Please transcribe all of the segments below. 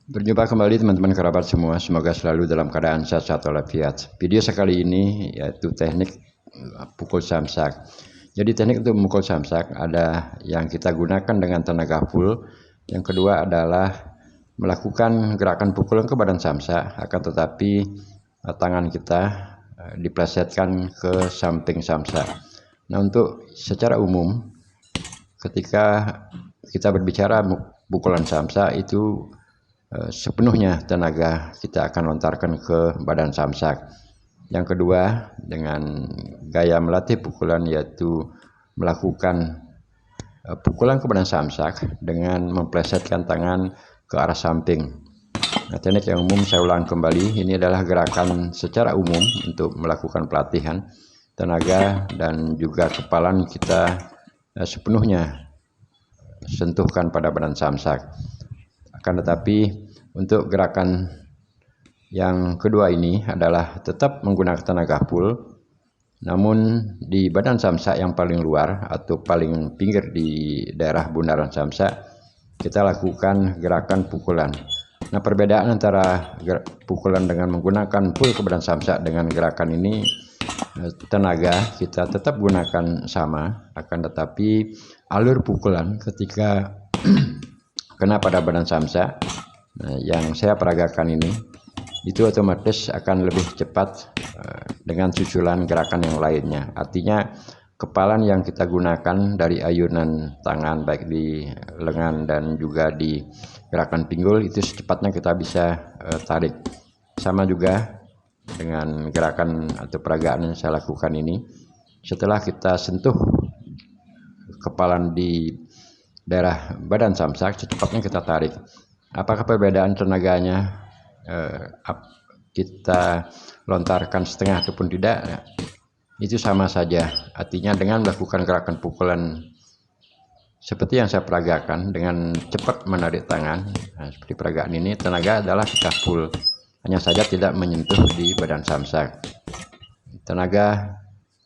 Berjumpa kembali teman-teman kerabat semua, semoga selalu dalam keadaan sehat walafiat. Video sekali ini yaitu teknik pukul samsak. Jadi teknik untuk memukul samsak ada yang kita gunakan dengan tenaga full. Yang kedua adalah melakukan gerakan pukulan ke badan samsak, akan tetapi tangan kita diplesetkan ke samping samsak. Nah, untuk secara umum ketika kita berbicara pukulan samsak itu sepenuhnya tenaga kita akan lontarkan ke badan samsak. Yang kedua, dengan gaya melatih pukulan yaitu melakukan pukulan ke badan samsak dengan memplesetkan tangan ke arah samping. Nah, teknik yang umum saya ulang kembali, ini adalah gerakan secara umum untuk melakukan pelatihan tenaga dan juga kepalan kita sepenuhnya sentuhkan pada badan samsak. Akan tetapi untuk gerakan yang kedua ini adalah tetap menggunakan tenaga full, namun di badan samsak yang paling luar atau paling pinggir di daerah bundaran samsak kita lakukan gerakan pukulan. Nah, perbedaan antara pukulan dengan menggunakan full ke badan samsak dengan gerakan ini, tenaga kita tetap gunakan sama, akan tetapi alur pukulan ketika kena pada badan samsak, yang saya peragakan ini, itu otomatis akan lebih cepat dengan susulan gerakan yang lainnya. Artinya kepalan yang kita gunakan dari ayunan tangan baik di lengan dan juga di gerakan pinggul itu secepatnya kita bisa tarik. Sama juga dengan gerakan atau peragaan yang saya lakukan ini, setelah kita sentuh kepalan di daerah badan samsak, secepatnya kita tarik. Apakah perbedaan tenaganya kita lontarkan setengah ataupun tidak? Itu sama saja. Artinya dengan melakukan gerakan pukulan seperti yang saya peragakan dengan cepat menarik tangan, seperti peragaan ini, tenaga adalah kita full, hanya saja tidak menyentuh di badan samsak. Tenaga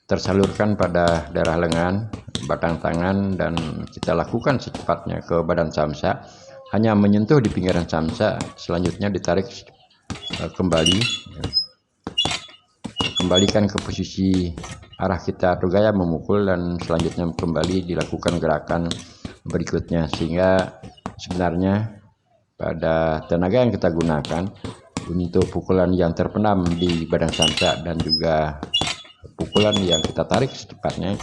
tersalurkan pada daerah lengan, batang tangan, dan kita lakukan secepatnya ke badan samsak, hanya menyentuh di pinggiran samsak, selanjutnya ditarik kembali, kembalikan ke posisi arah kita atau gaya memukul, dan selanjutnya kembali dilakukan gerakan berikutnya, sehingga sebenarnya pada tenaga yang kita gunakan untuk pukulan yang terpendam di badan samsak dan juga pukulan yang kita tarik secepatnya,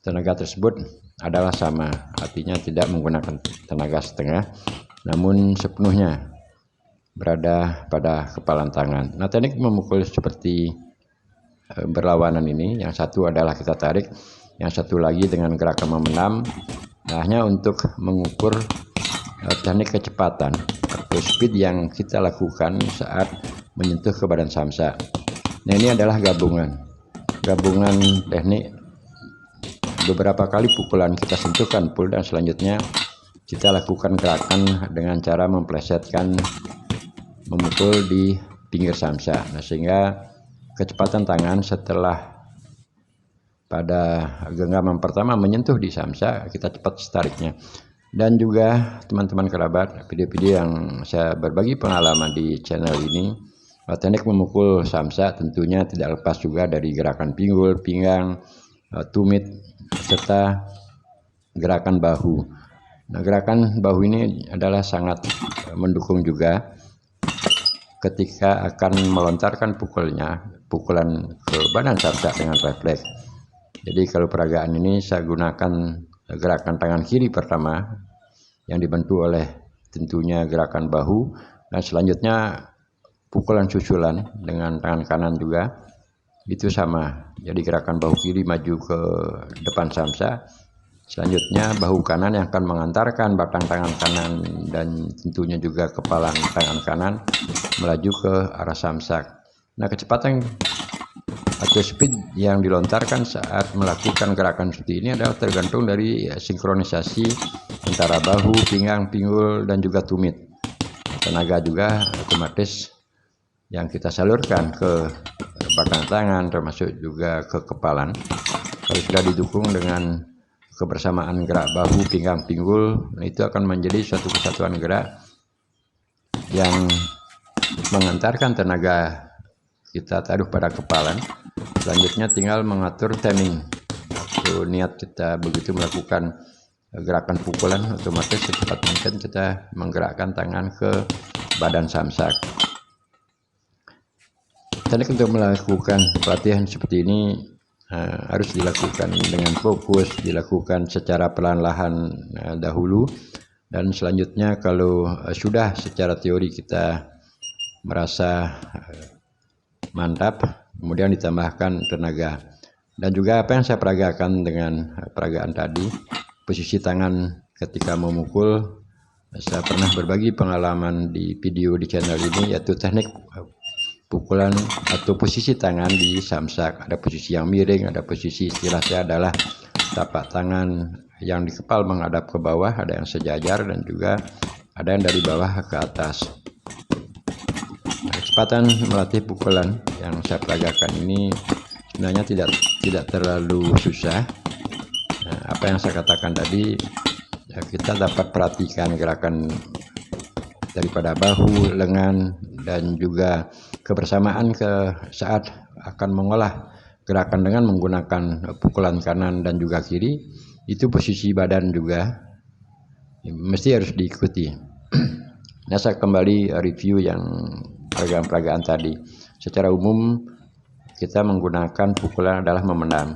tenaga tersebut adalah sama, artinya tidak menggunakan tenaga setengah, namun sepenuhnya berada pada kepalan tangan. Nah, teknik memukul seperti berlawanan ini, yang satu adalah kita tarik, yang satu lagi dengan gerakan memendam. Nah, hanya untuk mengukur teknik kecepatan atau speed yang kita lakukan saat menyentuh ke badan samsak. Nah, ini adalah gabungan teknik beberapa kali pukulan kita sentuhkan full, dan selanjutnya kita lakukan gerakan dengan cara memplesetkan memukul di pinggir samsak. Nah, sehingga kecepatan tangan setelah pada genggaman pertama menyentuh di samsak, kita cepat stariknya. Dan juga teman-teman kerabat, video-video yang saya berbagi pengalaman di channel ini, teknik memukul samsak tentunya tidak lepas juga dari gerakan pinggul, pinggang, tumit, serta gerakan bahu. Nah, gerakan bahu ini adalah sangat mendukung juga ketika akan melontarkan pukulan ke badan samsak dengan refleks. Jadi kalau peragaan ini saya gunakan gerakan tangan kiri pertama yang dibantu oleh tentunya gerakan bahu, dan selanjutnya pukulan susulan dengan tangan kanan juga itu sama. Jadi gerakan bahu kiri maju ke depan samsak, selanjutnya bahu kanan yang akan mengantarkan batang tangan kanan dan tentunya juga kepala tangan kanan melaju ke arah samsak. Nah, kecepatan atau speed yang dilontarkan saat melakukan gerakan seperti ini adalah tergantung dari sinkronisasi antara bahu, pinggang, pinggul, dan juga tumit. Tenaga juga otomatis yang kita salurkan ke batang tangan termasuk juga ke kepalan, kalau sudah didukung dengan kebersamaan gerak bahu, pinggang, pinggul, itu akan menjadi suatu kesatuan gerak yang mengantarkan tenaga kita taruh pada kepalan. Selanjutnya tinggal mengatur timing. Waktu niat kita begitu melakukan gerakan pukulan, otomatis secepat mungkin kita menggerakkan tangan ke badan samsak. Teknik untuk melakukan pelatihan seperti ini harus dilakukan dengan fokus, dilakukan secara perlahan-lahan dahulu, dan selanjutnya kalau sudah secara teori kita merasa mantap, kemudian ditambahkan tenaga. Dan juga apa yang saya peragakan dengan peragaan tadi, posisi tangan ketika memukul, saya pernah berbagi pengalaman di video di channel ini, yaitu teknik pukulan atau posisi tangan di samsak. Ada posisi yang miring, ada posisi istilahnya adalah tapak tangan yang di kepal menghadap ke bawah, ada yang sejajar, dan juga ada yang dari bawah ke atas. Kecepatan melatih pukulan yang saya peragakan ini sebenarnya tidak terlalu susah. Apa yang saya katakan tadi, kita dapat perhatikan gerakan daripada bahu, lengan, dan juga kebersamaan saat akan mengolah gerakan dengan menggunakan pukulan kanan dan juga kiri. Itu posisi badan juga mesti harus diikuti. Nah, saya kembali review yang peragaan-peragaan tadi. Secara umum kita menggunakan pukulan adalah memendam.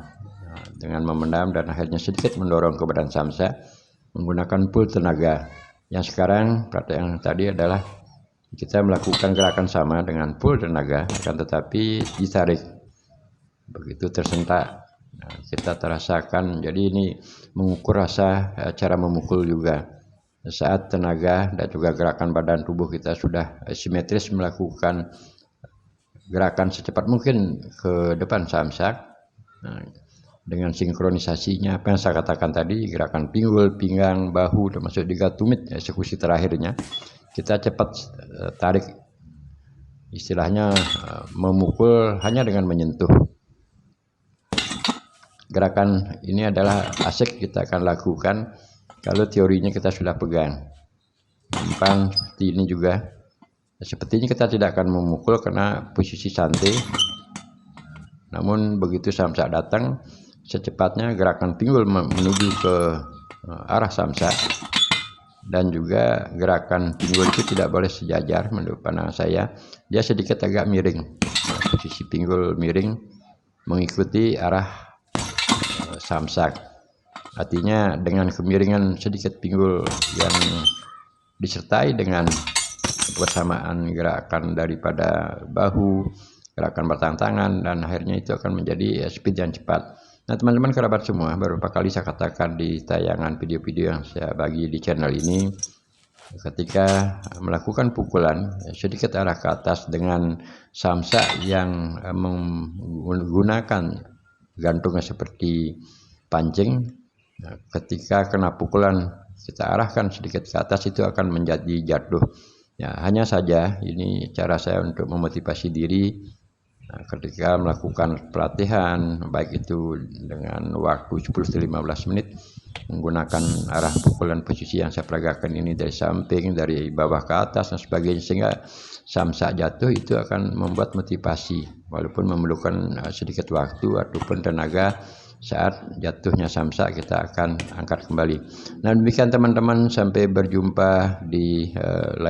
Dengan memendam dan akhirnya sedikit mendorong ke badan samsak menggunakan pull tenaga. Yang sekarang praktek yang tadi adalah kita melakukan gerakan sama dengan pull tenaga, akan tetapi ditarik. Begitu tersentak, kita terasakan. Jadi ini mengukur rasa cara memukul juga. Saat tenaga dan juga gerakan badan tubuh kita sudah simetris melakukan gerakan secepat mungkin ke depan samsak, dengan sinkronisasinya apa yang saya katakan tadi, gerakan pinggul, pinggang, bahu, termasuk juga tumit, eksekusi terakhirnya kita cepat tarik, istilahnya memukul hanya dengan menyentuh. Gerakan ini adalah asik kita akan lakukan kalau teorinya kita sudah pegang. Gampang seperti ini juga. Sepertinya kita tidak akan memukul karena posisi santai. Namun begitu samsak datang, secepatnya gerakan pinggul menuju ke arah samsak, dan juga gerakan pinggul itu tidak boleh sejajar menurut pandangan saya. Dia sedikit agak miring. Posisi pinggul miring mengikuti arah samsak. Artinya dengan kemiringan sedikit pinggul yang disertai dengan kebersamaan gerakan daripada bahu, gerakan batang tangan, dan akhirnya itu akan menjadi speed yang cepat. Nah, teman-teman kerabat semua, beberapa kali saya katakan di tayangan video-video yang saya bagi di channel ini, ketika melakukan pukulan sedikit arah ke atas dengan samsak yang menggunakan gantungnya seperti pancing, ketika kena pukulan kita arahkan sedikit ke atas, itu akan menjadi jatuh. Ya, hanya saja ini cara saya untuk memotivasi diri ketika melakukan pelatihan, baik itu dengan waktu 10-15 menit menggunakan arah pukulan posisi yang saya peragakan ini dari samping, dari bawah ke atas dan sebagainya, sehingga samsak jatuh itu akan membuat motivasi walaupun memerlukan sedikit waktu ataupun tenaga. Saat jatuhnya samsak kita akan angkat kembali. Nah, demikian teman-teman, sampai berjumpa di lain